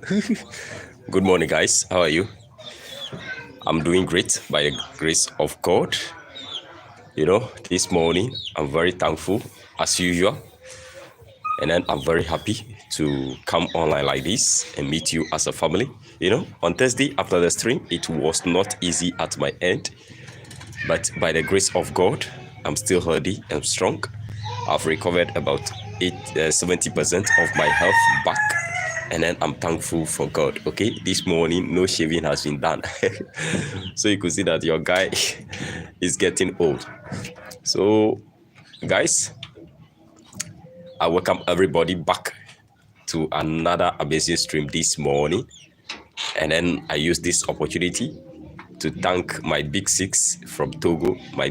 Good morning, guys. How are you? I'm doing great by the grace of God. This morning I'm very thankful as usual, and then I'm very happy to come online like this and meet you as a family. On Thursday after the stream, it was not easy at my end, but by the grace of God, I'm still healthy and strong. I've recovered about 70% of my health back, and then I'm thankful for God. Okay, this morning no shaving has been done, so you could see that your guy is getting old. So, guys, I welcome everybody back to another amazing stream this morning, and then I use this opportunity to thank my big six from Togo, my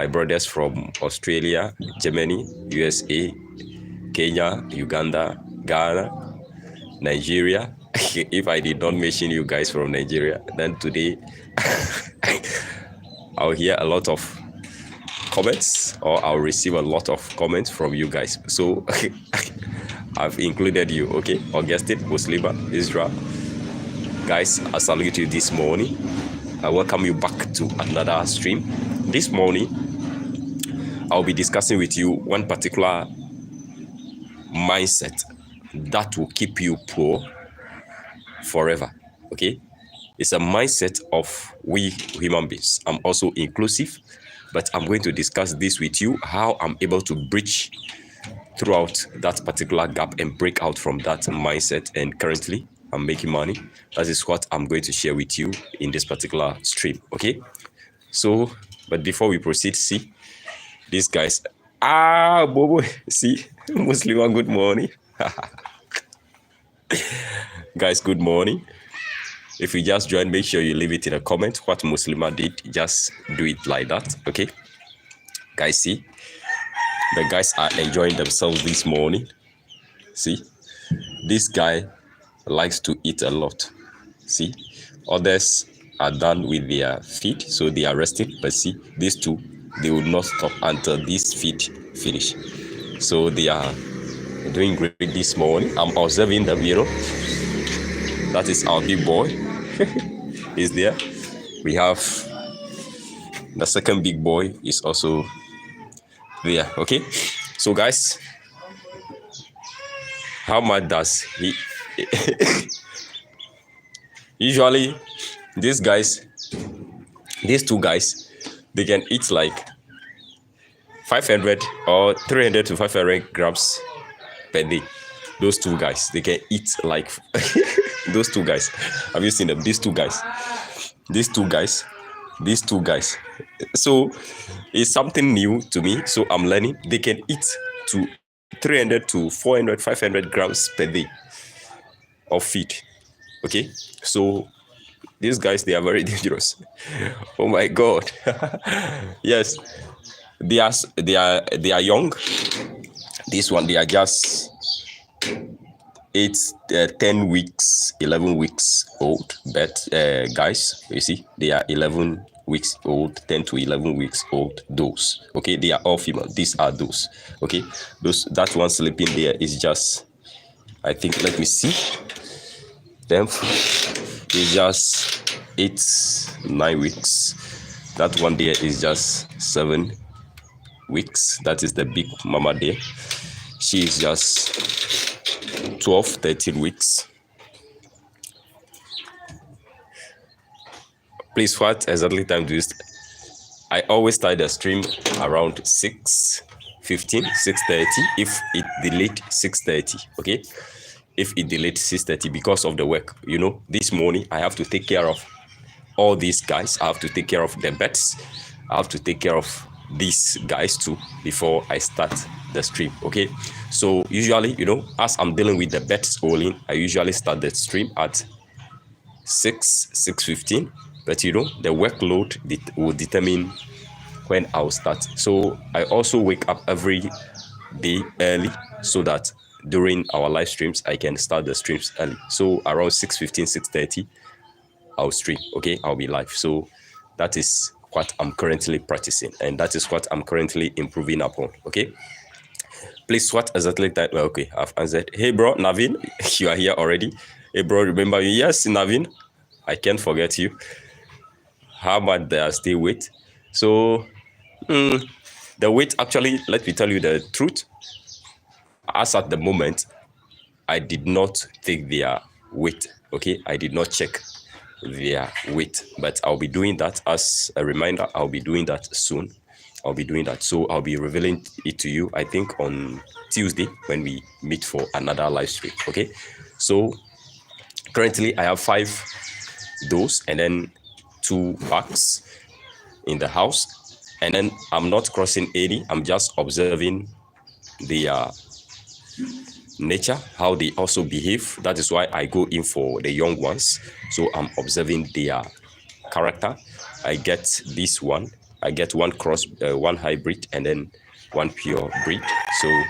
brothers from Australia, Germany, USA, Kenya, Uganda, Ghana, Nigeria. If I did not mention you guys from Nigeria, then today I'll hear a lot of comments, or I'll receive a lot of comments from you guys. So I've included you, okay? Augustine, Muslima, Israel. Guys, I salute you this morning. I welcome you back to another stream. This morning, I'll be discussing with you one particular mindset that will keep you poor forever. Okay, it's a mindset of we human beings. I'm also inclusive, but I'm going to discuss this with you, how I'm able to breach throughout that particular gap and break out from that mindset. And currently I'm making money. That is what I'm going to share with you in this particular stream. Okay, so but before we proceed, see these guys. Bobo, see, Muslima, good morning. Guys, good morning. If you just join, make sure you leave it in a comment what Muslima did. Just do it like that, okay? Guys, see, the guys are enjoying themselves this morning. See, this guy likes to eat a lot. See, others are done with their feed, so they are resting. But see, these two, they will not stop until this feed finish. So they are doing great this morning. I'm observing them, That is our big boy. Is there. We have the second big boy is also there. Okay, so guys, how much does he usually these two guys, they can eat like 500 or 300 to 500 grams per day. Those two guys, they can eat like those two guys. Have you seen them? These two guys. So it's something new to me. So I'm learning. They can eat to 300 to 400, 500 grams per day of feed. Okay, so these guys, they are very dangerous. Oh my God. Yes, they are young. This one, they are just 10 weeks, 11 weeks old. But guys, you see, they are 11 weeks old, 10 to 11 weeks old. Those, okay, they are all female. These are those, okay. That one sleeping there is just, I think, let me see. Them is just 8-9 weeks. That one there is just 7 weeks. That is the big mama there. She is just 12-13 weeks. Please, what exactly time do you I always start the stream around 6:15, 6:30. If it delayed, 6:30. Okay, if it delayed 6:30 because of the work, this morning I have to take care of all these guys. I have to take care of the beds. I have to take care of these guys too before I start the stream. Okay, so usually, as I'm dealing with the beds only, I usually start the stream at 6:15. But the workload will determine when I'll start. So I also wake up every day early so that during our live streams I can start the streams early. So around 6:15, 6:30, I'll stream. Okay, I'll be live. So that is what I'm currently practicing, and that is what I'm currently improving upon. Okay, Please, what exactly that? Well, okay, I've answered. Hey, bro, Navin, you are here already. Hey, bro, remember me? Yes, Navin, I can't forget you. How much they are still weight? So, the weight actually, let me tell you the truth. As at the moment, I did not take their weight. Okay, I did not check their weight, but I'll be doing that as a reminder. I'll be doing that soon. I'll be doing that. So I'll be revealing it to you, I think, on Tuesday when we meet for another live stream. Okay. So currently I have 5 those and then 2 bags in the house. And then I'm not crossing any. I'm just observing their nature, how they also behave. That is why I go in for the young ones. So I'm observing their character. I get this one. I get one cross, one hybrid, and then one pure breed. So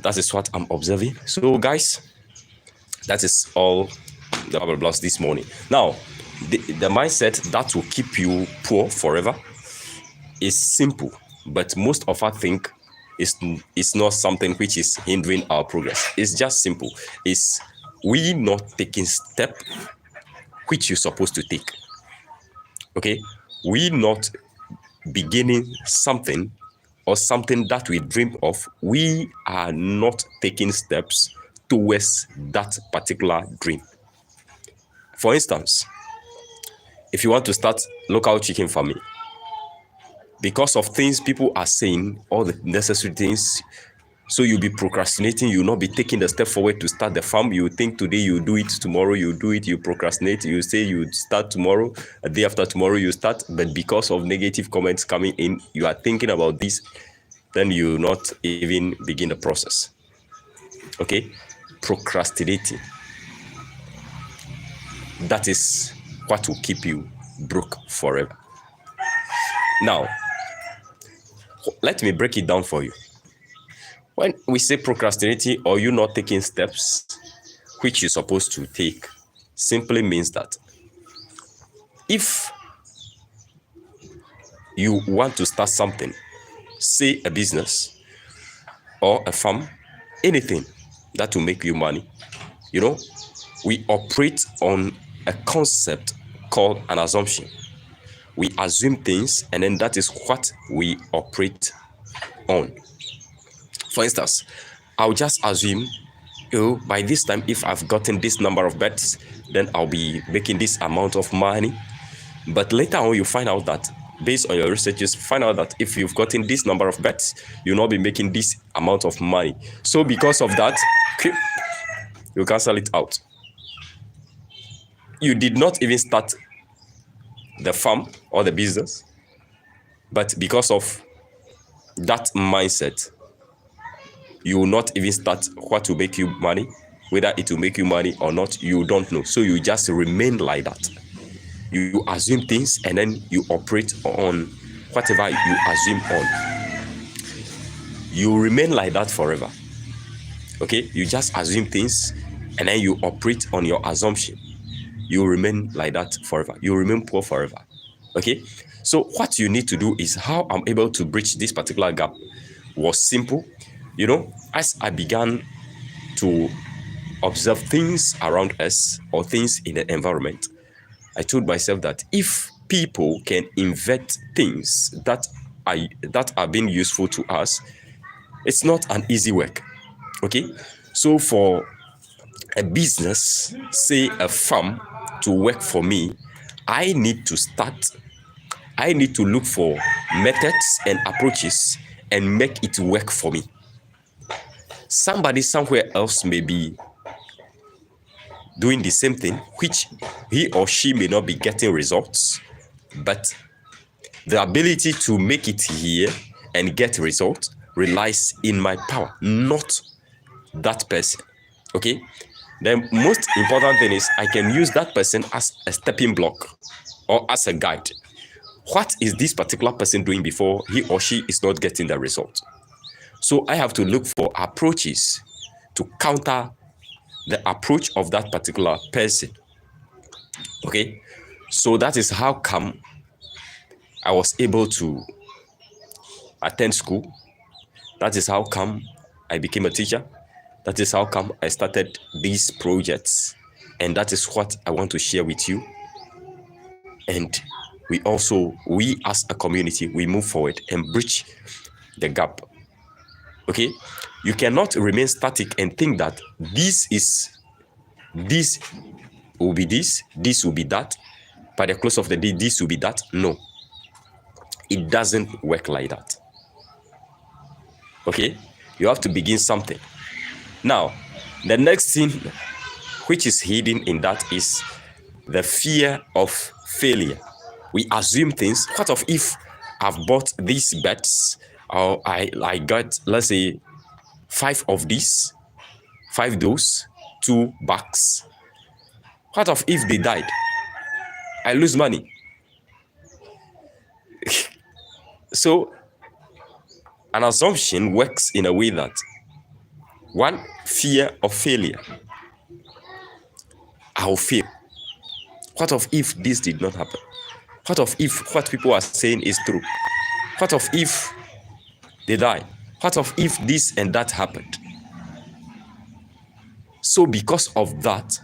that is what I'm observing. So guys, that is all the blah blah blahs this morning. Now, the mindset that will keep you poor forever is simple, but most of us think it's not something which is hindering our progress. It's just simple. It's we not taking step which you're supposed to take. Okay, we not beginning something or something that we dream of. We are not taking steps towards that particular dream. For instance, if you want to start local chicken farming, because of things people are saying, all the necessary things, so you'll be procrastinating, you'll not be taking the step forward to start the farm. You think today you do it, tomorrow you do it, you procrastinate, you say you start tomorrow, a day after tomorrow you start, but because of negative comments coming in, you are thinking about this, then you not even begin the process. Okay, procrastinating, that is what will keep you broke forever. Now, let me break it down for you. When we say procrastinating or you not taking steps which you're supposed to take, simply means that if you want to start something, say a business or a farm, anything that will make you money, you know, we operate on a concept called an assumption. We assume things, and then that is what we operate on. For instance, I'll just assume, oh, by this time, if I've gotten this number of bets, then I'll be making this amount of money. But later on, you find out that based on your researches, find out that if you've gotten this number of bets, you'll not be making this amount of money. So because of that, you cancel it out. You did not even start the farm or the business, but because of that mindset, you will not even start what will make you money. Whether it will make you money or not, you don't know. So you just remain like that. You assume things and then you operate on whatever you assume on. You remain like that forever. Okay, you just assume things and then you operate on your assumption. You remain like that forever. You remain poor forever. Okay, so what you need to do is how I'm able to bridge this particular gap was simple. You know, as I began to observe things around us or things in the environment, I told myself that if people can invent things that are being useful to us, it's not an easy work. Okay, so for a business, say a farm, to work for me, I need to look for methods and approaches and make it work for me. Somebody somewhere else may be doing the same thing, which he or she may not be getting results, but the ability to make it here and get results relies in my power, not that person. Okay? The most important thing is I can use that person as a stepping block or as a guide. What is this particular person doing before he or she is not getting the result? So I have to look for approaches to counter the approach of that particular person. Okay? So that is how come I was able to attend school. That is how come I became a teacher. That is how come I started these projects. And that is what I want to share with you. And we as a community, we move forward and bridge the gap. Okay? You cannot remain static and think that this will be this will be that. By the close of the day, this will be that. No. It doesn't work like that. Okay? You have to begin something. Now, the next thing which is hidden in that is the fear of failure. We assume things. What if I've bought these bets, or I got, let's say, 5 of these, 5 those, 2 bucks. What if they died? I lose money. So an assumption works in a way that, one, fear of failure. I'll fail. What if this did not happen? What if what people are saying is true? What if they die? What if this and that happened? So because of that,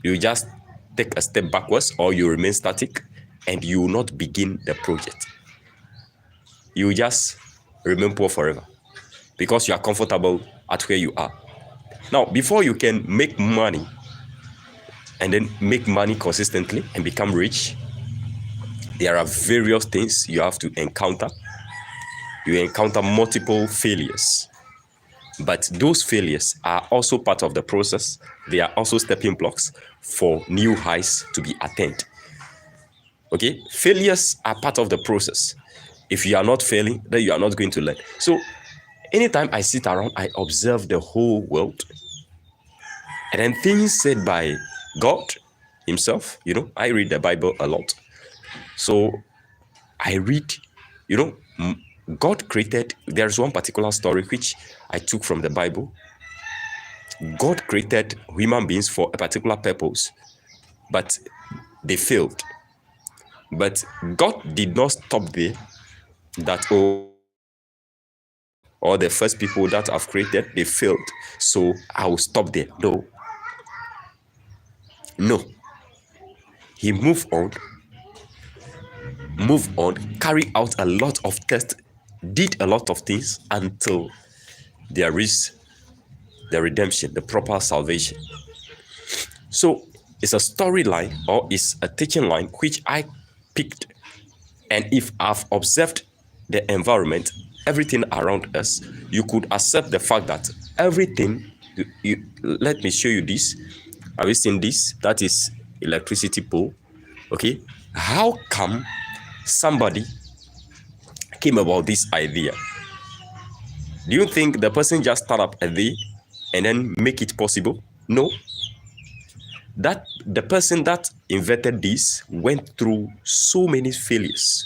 you just take a step backwards, or you remain static and you will not begin the project. You will just remain poor forever because you are comfortable at where you are. Now, before you can make money and then make money consistently and become rich, there are various things you have to encounter. You encounter multiple failures. But those failures are also part of the process. They are also stepping blocks for new heights to be attained. Okay? Failures are part of the process. If you are not failing, then you are not going to learn. So anytime I sit around, I observe the whole world. And then things said by God himself, I read the Bible a lot. So I read, God created, there's one particular story which I took from the Bible. God created human beings for a particular purpose, but they failed. But God did not stop there, that, or the first people that I've created, they failed, so I will stop there. No. He moved on, carried out a lot of tests, did a lot of things until there is the redemption, the proper salvation. So it's a storyline, or it's a teaching line which I picked. And if I've observed the environment, everything around us, you could accept the fact that everything, let me show you this. Have you seen this? That is electricity pole. Okay. How come somebody came about this idea? Do you think the person just start up a day and then make it possible? No. That the person that invented this went through so many failures,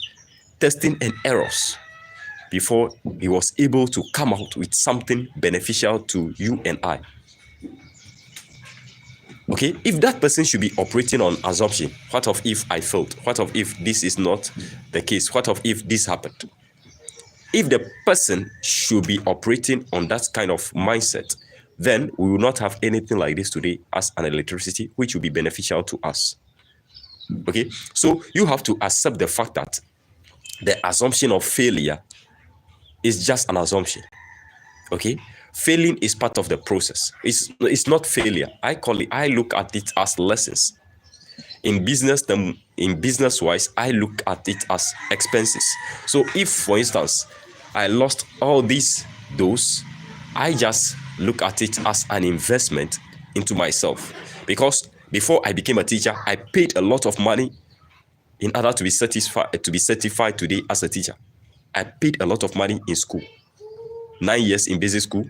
testing and errors, before he was able to come out with something beneficial to you and I. Okay, if that person should be operating on assumption, what if I failed? What if this is not the case? What if this happened? If the person should be operating on that kind of mindset, then we will not have anything like this today as an electricity, which will be beneficial to us. Okay, so you have to accept the fact that the assumption of failure is just an assumption. Okay, failing is part of the process. It's not failure. I look at it as lessons. In business wise, I look at it as expenses. So if, for instance, I lost all those, I just look at it as an investment into myself. Because before I became a teacher, I paid a lot of money in order to be certified today as a teacher. I paid a lot of money in school. 9 years in basic school,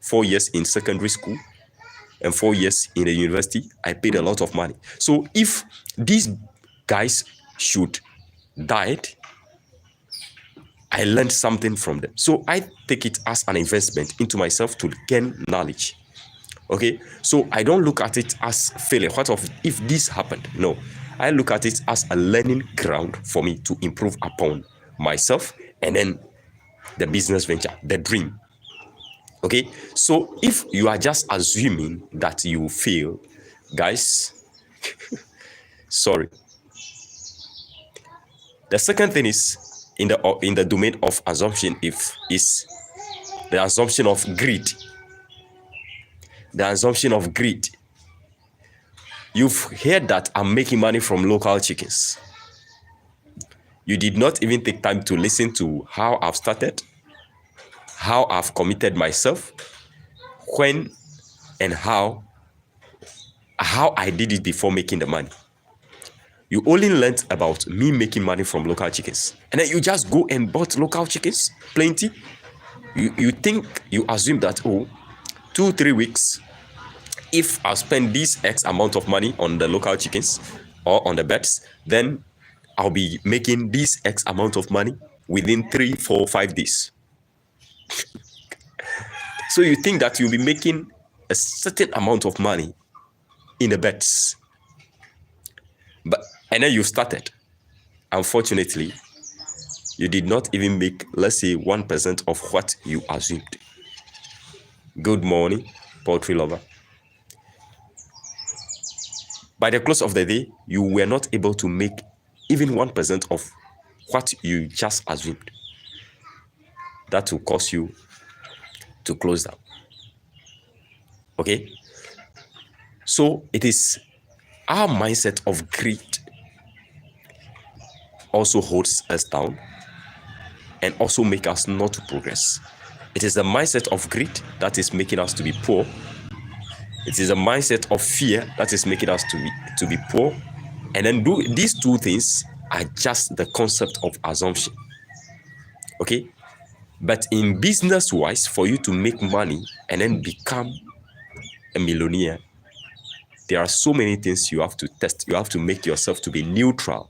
4 years in secondary school, and 4 years in the university. I paid a lot of money. So if these guys should die, I learned something from them. So I take it as an investment into myself to gain knowledge. Okay, so I don't look at it as failure. What if this happened? No, I look at it as a learning ground for me to improve upon myself and then the business venture, the dream. Okay, so if you are just assuming that you will fail, guys, sorry. The second thing is in the domain of assumption is the assumption of greed. The assumption of greed. You've heard that I'm making money from local chickens. You did not even take time to listen to how I've started, how I've committed myself, when and how I did it before making the money. You only learned about me making money from local chickens. And then you just go and bought local chickens, plenty. You think, you assume that, 2-3 weeks, if I spend this X amount of money on the local chickens or on the birds, then I'll be making this X amount of money within 3, 4, 5 days. So you think that you'll be making a certain amount of money in the birds. And then you started. Unfortunately, you did not even make, let's say, 1% of what you assumed. Good morning, poultry lover. By the close of the day, you were not able to make even 1% of what you just assumed. That will cause you to close down. Okay? So it is our mindset of greed also holds us down and also make us not to progress. It is the mindset of greed that is making us to be poor. It is a mindset of fear that is making us to be poor. And then these two things are just the concept of assumption. Okay? But in business-wise, for you to make money and then become a millionaire, there are so many things you have to test. You have to make yourself to be neutral.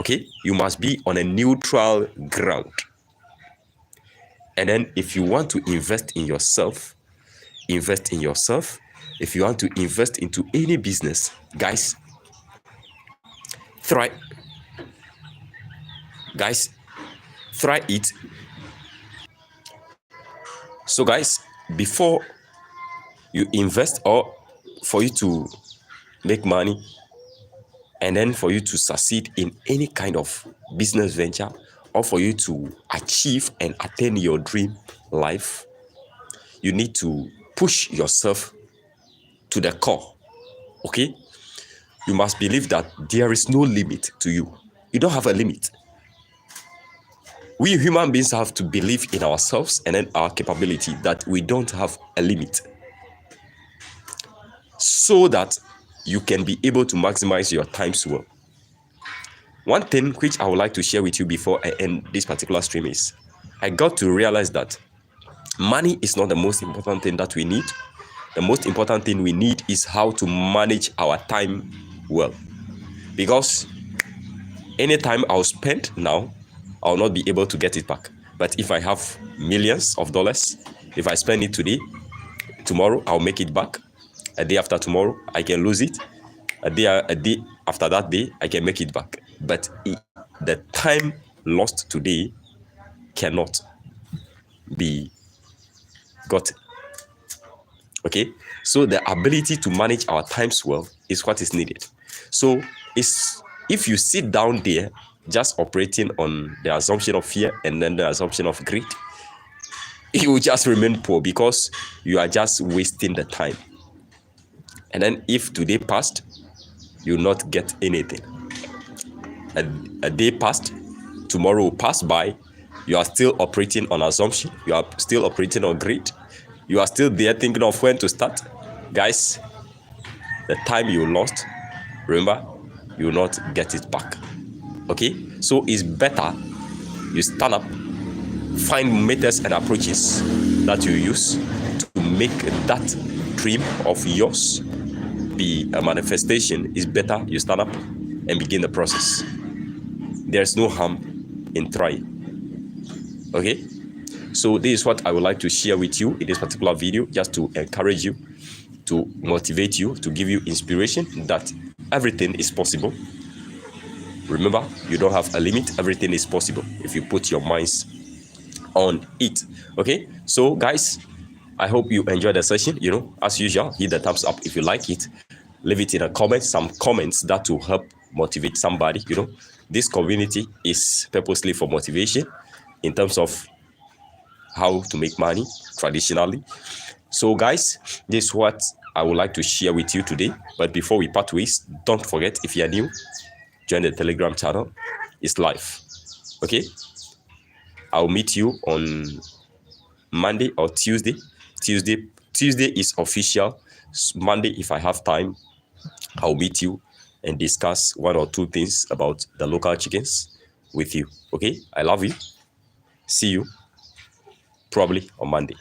Okay? You must be on a neutral ground. And then if you want to invest in yourself, invest in yourself. If you want to invest into any business, guys, try it. So guys, before you invest or for you to make money and then for you to succeed in any kind of business venture or for you to achieve and attain your dream life, you need to push yourself to the core. Okay? You must believe that there is no limit to you. You don't have a limit. We human beings have to believe in ourselves and in our capability that we don't have a limit, so that you can be able to maximize your times well. One thing which I would like to share with you before I end this particular stream is, I got to realize that money is not the most important thing that we need. The most important thing we need is how to manage our time well. Because any time I'll spend now, I'll not be able to get it back. But if I have millions of dollars, if I spend it today, tomorrow I'll make it back. A day after tomorrow, I can lose it. A day after that day, I can make it back. But the time lost today cannot be gotten. Okay? So the ability to manage our times well is what is needed. So if you sit down there just operating on the assumption of fear and then the assumption of greed, you will just remain poor because you are just wasting the time. And then if today passed, you will not get anything. A day passed, tomorrow will pass by, you are still operating on assumption, you are still operating on greed, you are still there thinking of when to start. Guys, the time you lost, remember, you will not get it back. Okay? So it's better you stand up, find methods and approaches that you use to make that dream of yours be a manifestation. It's better you stand up and begin the process. There's no harm in trying. Okay? So this is what I would like to share with you in this particular video, just to encourage you, to motivate you, to give you inspiration that everything is possible. Remember, you don't have a limit. Everything is possible if you put your minds on it. Okay, so guys, I hope you enjoyed the session. As usual, hit the thumbs up if you like it. Leave it in a comment, some comments that will help motivate somebody. This community is purposely for motivation in terms of how to make money traditionally. So guys, this is what I would like to share with you today. But before we part ways, don't forget, if you are new, join the Telegram channel. It's live. Okay, I'll meet you on Monday or Tuesday. Tuesday is official. Monday, if I have time, I'll meet you and discuss one or two things about the local chickens with you. Okay, I love you. See you probably on Monday.